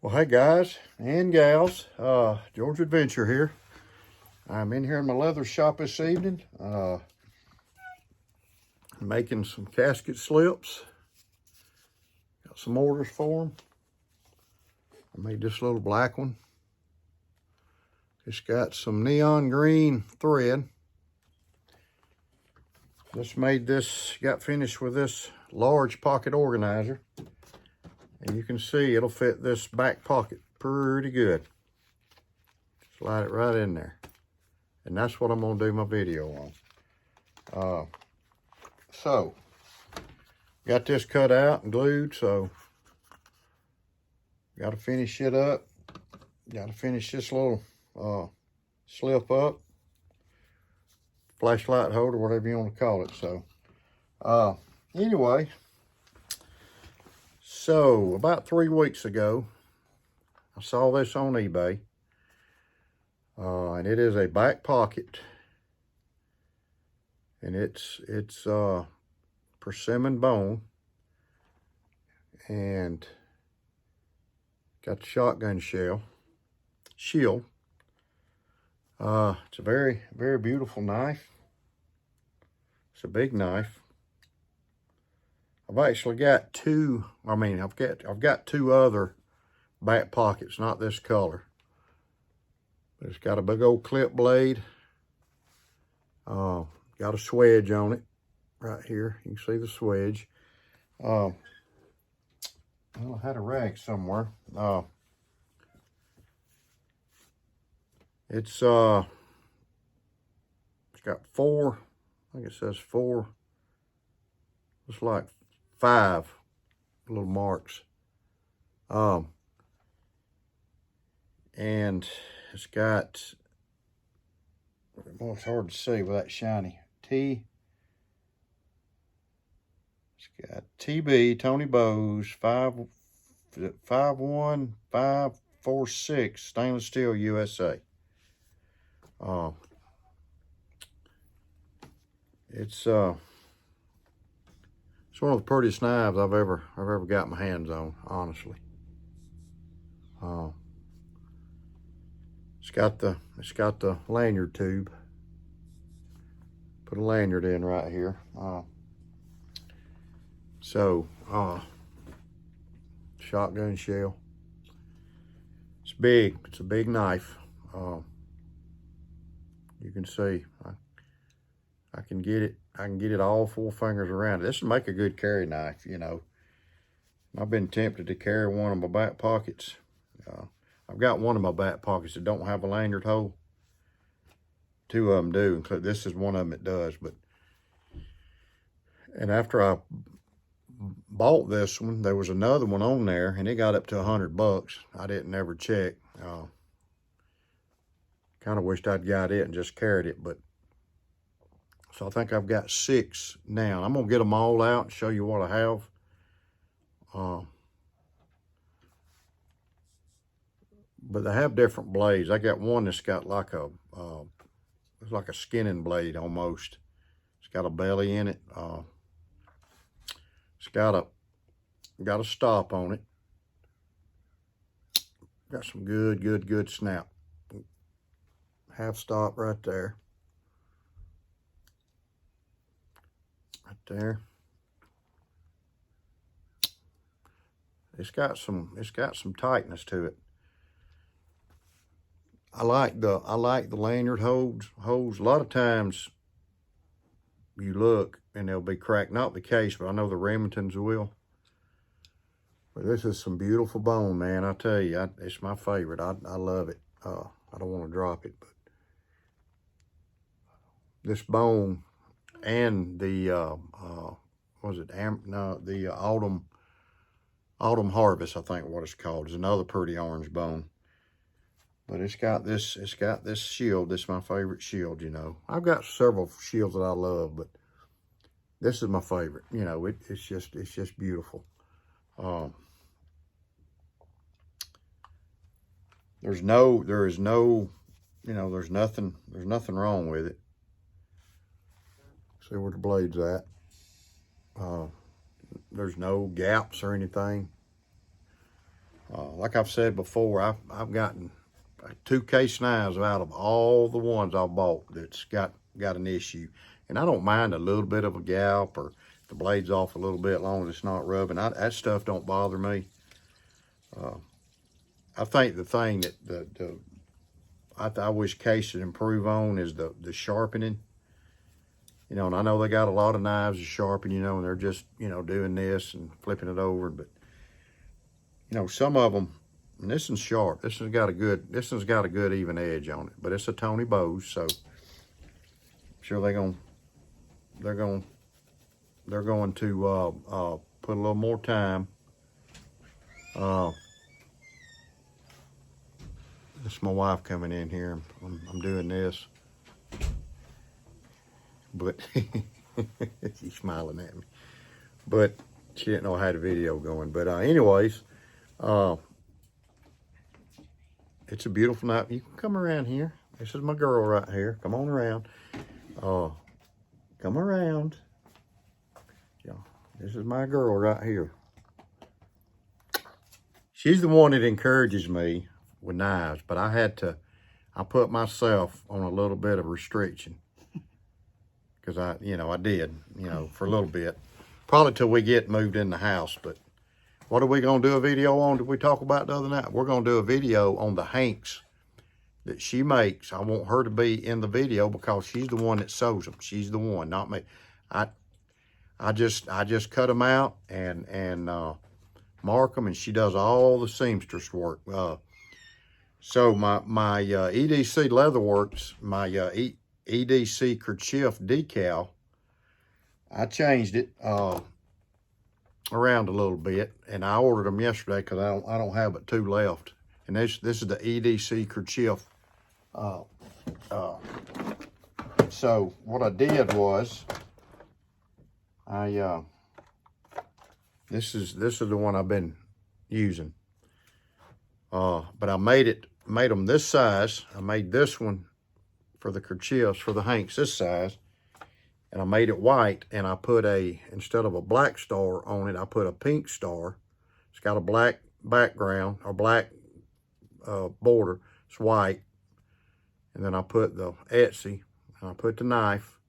Well, hey guys and gals, George Adventure here. I'm in here in my leather shop this evening, making some casket slips. Got some orders for them. I made this little black one. It's got some neon green thread. Just made this, got finished with this large pocket organizer. And you can see it'll fit this back pocket pretty good. Slide it right in there. And that's what I'm gonna do my video on. So, got this cut out and glued, so gotta finish it up. Gotta finish this little slip up. Flashlight holder, whatever you want to call it. So, anyway, so about 3 weeks ago, I saw this on eBay. And it is a back pocket, and it's persimmon bone, and got the shotgun shield. It's a very, very beautiful knife. It's a big knife. I've actually got two. I've got two other back pockets, not this color. It's got a big old clip blade. Got a swedge on it right here. You can see the swedge. Well, I had a rag somewhere. It's got four, I think it says four, looks like 5 little marks. And it's got, well, it's hard to see with that shiny T. It's got TB, Tony Bowes, 51546, stainless steel, USA. It's one of the prettiest knives I've ever got my hands on, honestly. It's got the lanyard tube. Put a lanyard in right here. Shotgun shell. It's big. It's a big knife. You can see I can get it all 4 fingers around it. This would make a good carry knife, you know. I've been tempted to carry one of my back pockets. I've got one of my back pockets that don't have a lanyard hole. 2 of them do. This is one of them that does. And after I bought this one, there was another one on there, and it got up to $100. I didn't ever check. Kind of wished I'd got it and just carried it, but so I think I've got 6 now. I'm gonna get them all out and show you what I have. But they have different blades. I got one that's got like it's like a skinning blade almost. It's got a belly in it. It's got a stop on it. Got some good snap. Half stop right there. Right there. It's got some tightness to it. I like the lanyard holes. A lot of times you look and they'll be cracked. Not the case, but I know the Remingtons will. But this is some beautiful bone, man. I tell you, it's my favorite. I love it. I don't want to drop it, but this bone and the the autumn harvest, I think what it's called, is another pretty orange bone. But it's got this shield. This is my favorite shield, you know. I've got several shields that I love, but this is my favorite. You know, it's just beautiful. There's nothing wrong with it. See where the blade's at. There's no gaps or anything. like I've said before, I've gotten 2 case knives out of all the ones I've bought that's got an issue. And I don't mind a little bit of a gallop or the blade's off a little bit, as long as it's not rubbing. That stuff don't bother me. I think the thing that I wish Case would improve on is the sharpening. You know, and I know they got a lot of knives to sharpen, you know, and they're just, you know, doing this and flipping it over. But, you know, some of them, and this one's sharp. This one's got a good even edge on it. But it's a Tony Bose, so I'm sure they're going to put a little more time. This is my wife coming in here. I'm doing this. But she's smiling at me. But she didn't know how the video going. But anyways, it's a beautiful night. You can come around here. This is my girl right here. Come on around. Come around. Yeah, this is my girl right here. She's the one that encourages me with knives, but I put myself on a little bit of restriction. Because I did, for a little bit. Probably till we get moved in the house. But what are we going to do a video on? Did we talk about the other night? We're going to do a video on the hanks that she makes. I want her to be in the video because she's the one that sews them. She's the one, not me. I just cut them out and mark them, and she does all the seamstress work. So my EDC Leatherworks, my EDC kerchief decal, I changed it around a little bit, and I ordered them yesterday because I don't have but 2 left. And this is the EDC kerchief. So what I did was this is the one I've been using. But I made them this size. I made this one for the kerchiefs, for the hanks, this size. And I made it white, and I put instead of a black star on it, I put a pink star. It's got a black background, or black border. It's white. And then I put the Etsy, and I put the knife,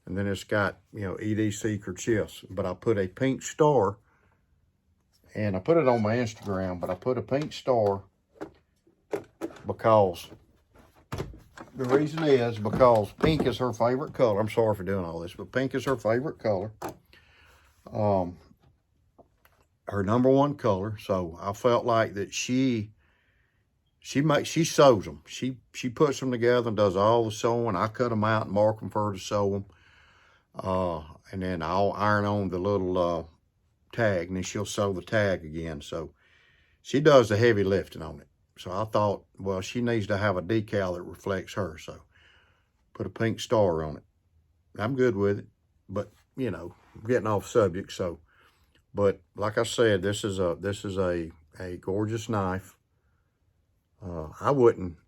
and then it's got, EDC kerchiefs. But I put a pink star, and I put it on my Instagram, but I put a pink star because the reason is because pink is her favorite color. I'm sorry for doing all this, but pink is her favorite color. Her #1 color. So I felt like that she sews them. She puts them together and does all the sewing. I cut them out and mark them for her to sew them. And then I'll iron on the little tag, and then she'll sew the tag again. So she does the heavy lifting on it. So I thought, well, she needs to have a decal that reflects her. So put a pink star on it. I'm good with it, but I'm getting off subject. So, but like I said, this is a gorgeous knife. I wouldn't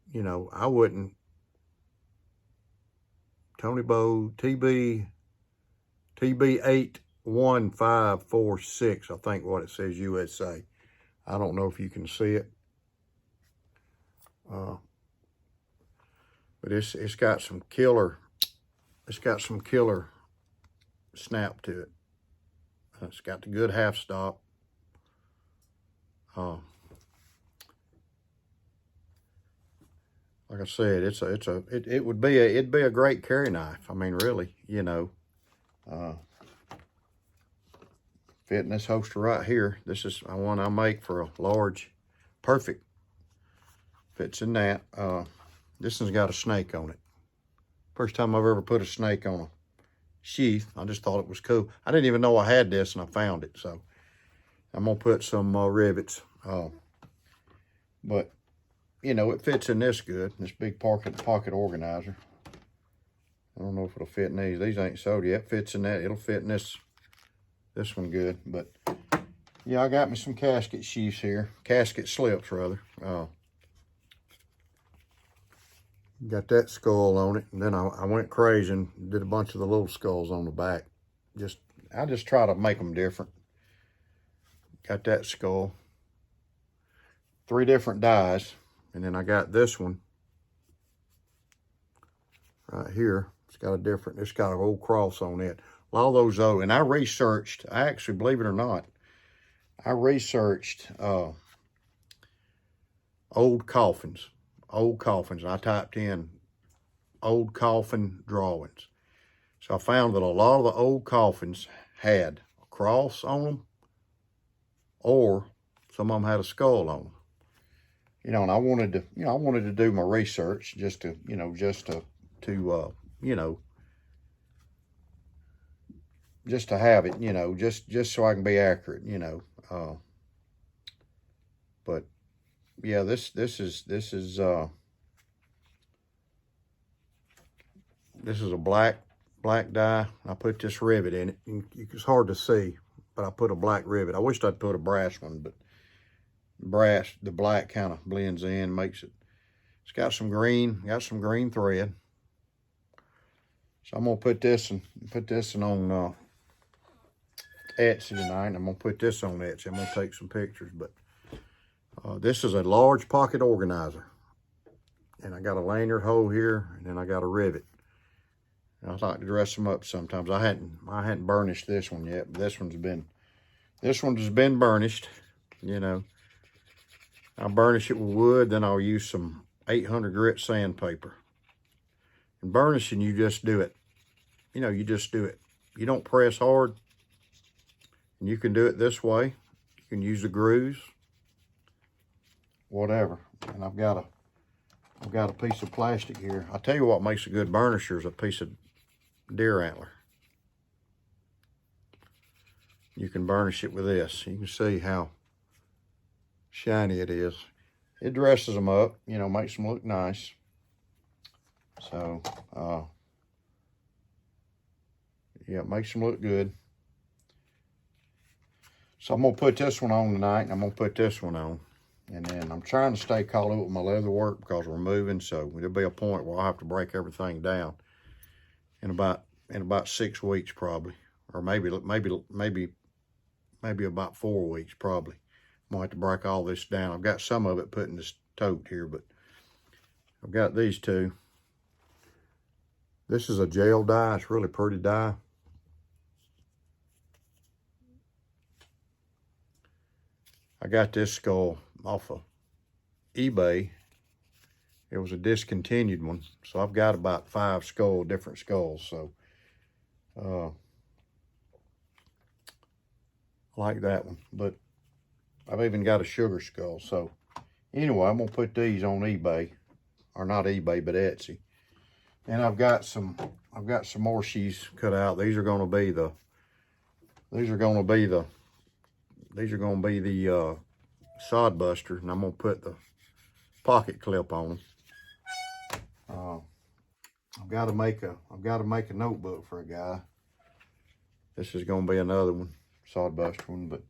Tony Bow TB81546, I think what it says, USA. I don't know if you can see it. But it's got some killer snap to it. It's got the good half stop. Like I said, it'd be a great carry knife. I mean, really, fitting this holster right here. This is one I make for a large, perfect. Fits in that. This one's got a snake on it. First time I've ever put a snake on a sheath. I just thought it was cool. I didn't even know I had this, and I found it. So I'm gonna put some rivets. But it fits in this good. This big pocket organizer. I don't know if it'll fit in these. These ain't sewed yet. It fits in that. It'll fit in this one good. But yeah, I got me some casket sheaths here. Casket slips rather. Got that skull on it, and then I went crazy and did a bunch of the little skulls on the back. I just try to make them different. Got that skull. 3 different dies. And then I got this one right here. It's got an old cross on it. A lot of those old, and I actually, believe it or not, I researched old coffins. I typed in old coffin drawings. So I found that a lot of the old coffins had a cross on them, or some of them had a skull on them. And I wanted to just do my research just to have it, just so I can be accurate, but yeah, this is a black die. I put this rivet in it. It's hard to see, but I put a black rivet. I wished I'd put a brass one, but the black kind of blends in, makes it. It's got some green thread. So I'm gonna put this on Etsy tonight. I'm gonna put this on Etsy. I'm gonna take some pictures, but this is a large pocket organizer, and I got a lanyard hole here, and then I got a rivet. I like to dress them up sometimes. I hadn't burnished this one yet, but this one's been burnished. I'll burnish it with wood, then I'll use some 800 grit sandpaper. And burnishing, you just do it. You just do it. You don't press hard. And you can do it this way. You can use the grooves, whatever. And I've got a piece of plastic here. I'll tell you what makes a good burnisher is a piece of deer antler. You can burnish it with this. You can see how shiny it is. It dresses them up, makes them look nice. So, yeah, it makes them look good. So I'm going to put this one on tonight, and I'm going to put this one on. And then I'm trying to stay caught up with my leather work because we're moving, so there'll be a point where I'll have to break everything down in about 6 weeks probably, or maybe about 4 weeks probably. I'm gonna have to break all this down. I've got some of it put in this tote here, but I've got these two. This is a gel die. It's really pretty die. I got this skull off of eBay. It was a discontinued one, so I've got about 5 different skulls. So I like that one, but I've even got a sugar skull. So anyway, I'm gonna put these on eBay, or not eBay, but Etsy. And I've got some more she's cut out. These are gonna be the sod buster, and I'm gonna put the pocket clip on them. I've got to make a notebook for a guy. This is gonna be another one, sod buster one, but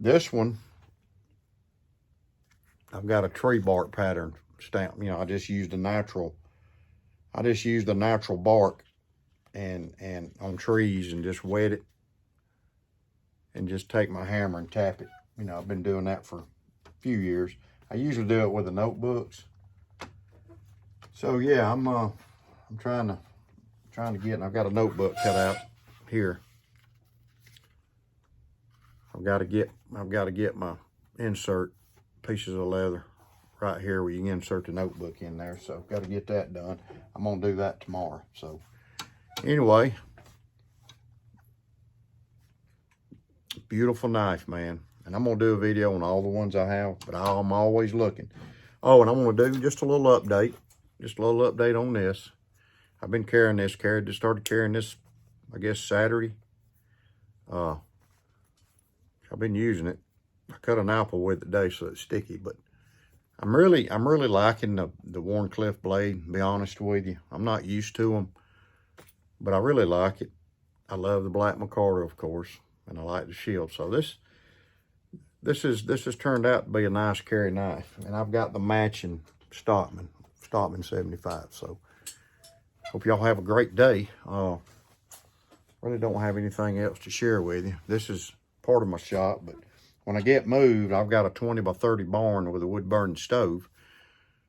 this one, I've got a tree bark pattern stamp. I just used the natural bark and on trees and just wet it and just take my hammer and tap it. I've been doing that for a few years. I usually do it with the notebooks. So yeah, I'm trying to get, and I've got a notebook cut out here. I've got to get my insert pieces of leather right here where you can insert the notebook in there. So I've got to get that done. I'm gonna do that tomorrow. So anyway, beautiful knife, man. And I'm gonna do a video on all the ones I have, but I'm always looking. Oh, and I'm gonna do just a little update on this. I've been carrying this, started carrying this, I guess, Saturday. I've been using it. I cut an apple with it today, so it's sticky, but I'm really liking the Warncliffe blade, to be honest with you. I'm not used to them, but I really like it. I love the black micarta, of course, and I like the shield. So this has turned out to be a nice carry knife, and I've got the matching Stockman 75. So hope y'all have a great day. Really don't have anything else to share with you. This is part of my shop, but when I get moved, I've got a 20 by 30 barn with a wood burning stove.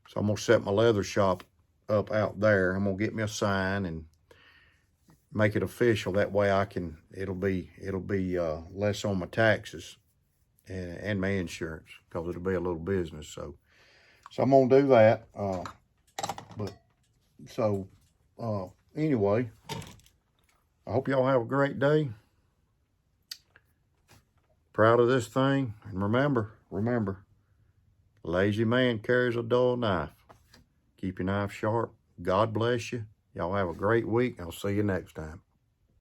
So I'm gonna set my leather shop up out there. I'm gonna get me a sign and make it official. That way I can, it'll be less on my taxes and my insurance, because it'll be a little business. So I'm gonna do that. Anyway, I hope y'all have a great day. Proud of this thing. And remember, lazy man carries a dull knife. Keep your knife sharp. God bless you. Y'all have a great week. I'll see you next time.